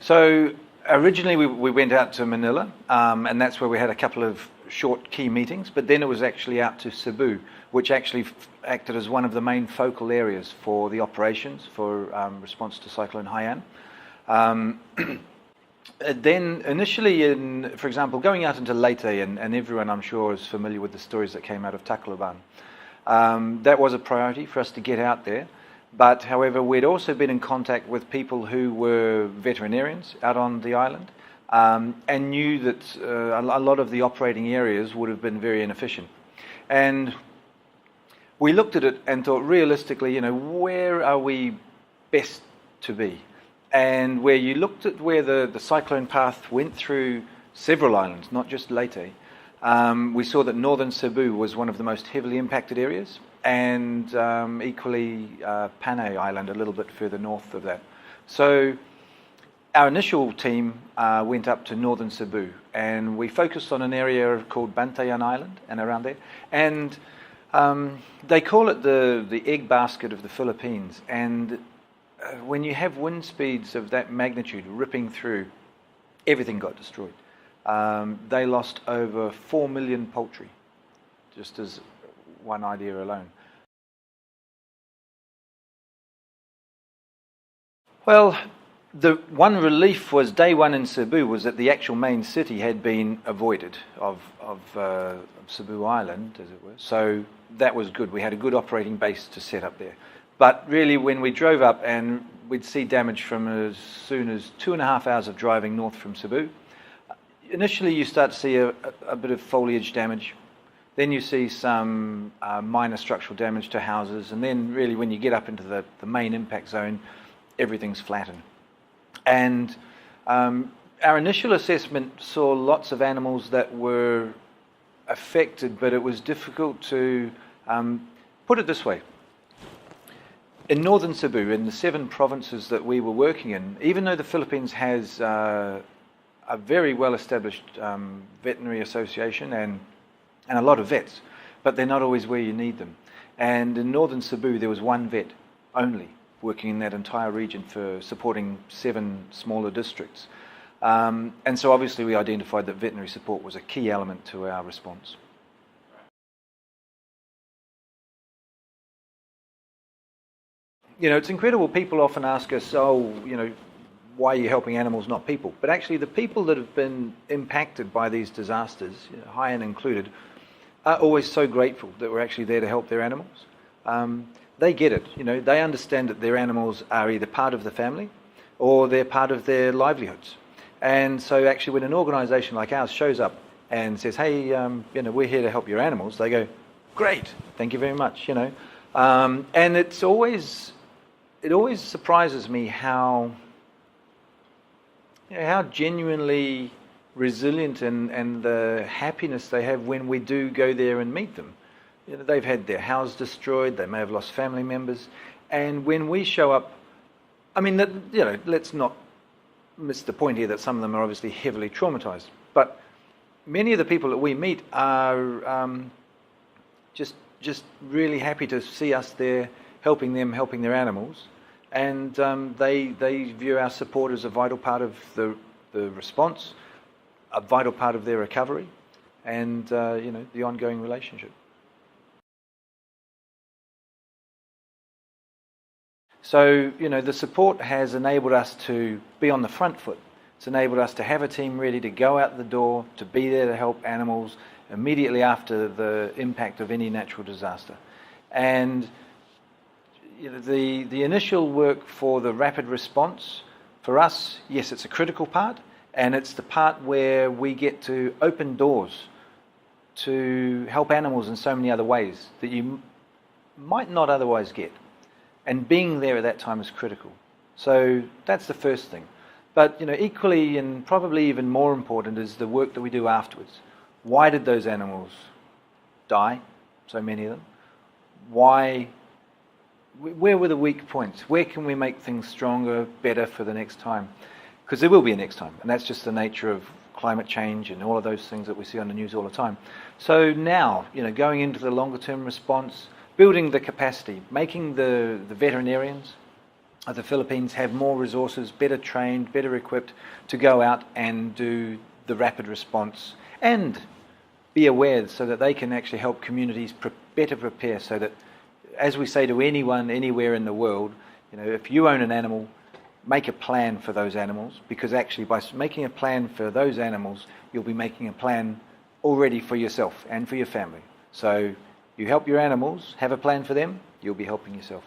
So originally we went out to Manila, and that's where we had a couple of short key meetings, but then it was actually out to Cebu, which actually acted as one of the main focal areas for the operations for response to Cyclone Haiyan. Then initially, for example, going out into Leyte, and everyone I'm sure is familiar with the stories that came out of Tacloban, that was a priority for us to get out there. But however, we'd also been in contact with people who were veterinarians out on the island, and knew that a lot of the operating areas would have been very inefficient. And we looked at it and thought, realistically, where are we best to be? And where you looked at where the cyclone path went through several islands, not just Leyte, we saw that northern Cebu was one of the most heavily impacted areas, and equally Panay Island a little bit further north of that. So our initial team went up to northern Cebu, and we focused on an area called Bantayan Island and around there. And they call it the egg basket of the Philippines. And when you have wind speeds of that magnitude ripping through, everything got destroyed. They lost over 4 million poultry, just as one idea alone. Well, the one relief was day one in Cebu was that the actual main city had been avoided of Cebu Island, as it were. So that was good. We had a good operating base to set up there. But really, when we drove up, and we'd see damage from as soon as 2.5 hours of driving north from Cebu. Initially, you start to see a bit of foliage damage. Then you see some minor structural damage to houses. And then really, when you get up into the main impact zone, everything's flattened. And our initial assessment saw lots of animals that were affected, but it was difficult to put it this way. In northern Cebu, in the 7 provinces that we were working in, even though the Philippines has a very well-established veterinary association and a lot of vets, but they're not always where you need them. And in northern Cebu, there was one vet only working in that entire region for supporting 7 smaller districts. And so obviously we identified that veterinary support was a key element to our response. It's incredible. People often ask us, why are you helping animals, not people? But actually, the people that have been impacted by these disasters, Haiyan included, are always so grateful that we're actually there to help their animals. They get it. They understand that their animals are either part of the family or they're part of their livelihoods. And so actually, when an organisation like ours shows up and says, hey, we're here to help your animals, they go, great, thank you very much, And it always surprises me how genuinely resilient and the happiness they have when we do go there and meet them. They've had their house destroyed, they may have lost family members, and when we show up, let's not miss the point here that some of them are obviously heavily traumatized, but many of the people that we meet are just really happy to see us there, helping them, helping their animals. And they view our support as a vital part of the response, a vital part of their recovery, and the ongoing relationship. So the support has enabled us to be on the front foot. It's enabled us to have a team ready to go out the door, to be there to help animals immediately after the impact of any natural disaster. And the initial work for the rapid response, for us, yes, it's a critical part, and it's the part where we get to open doors to help animals in so many other ways that you might not otherwise get. And being there at that time is critical. So that's the first thing. But equally and probably even more important is the work that we do afterwards. Why did those animals die, so many of them? Where were the weak points? Where can we make things stronger, better for the next time? Because there will be a next time, and that's just the nature of climate change and all of those things that we see on the news all the time. So now, going into the longer term response, building the capacity, making the veterinarians the Philippines have more resources, better trained, better equipped to go out and do the rapid response and be aware so that they can actually help communities better prepare, so that, as we say to anyone anywhere in the world, if you own an animal, make a plan for those animals, because actually by making a plan for those animals, you'll be making a plan already for yourself and for your family. So you help your animals, have a plan for them, you'll be helping yourself.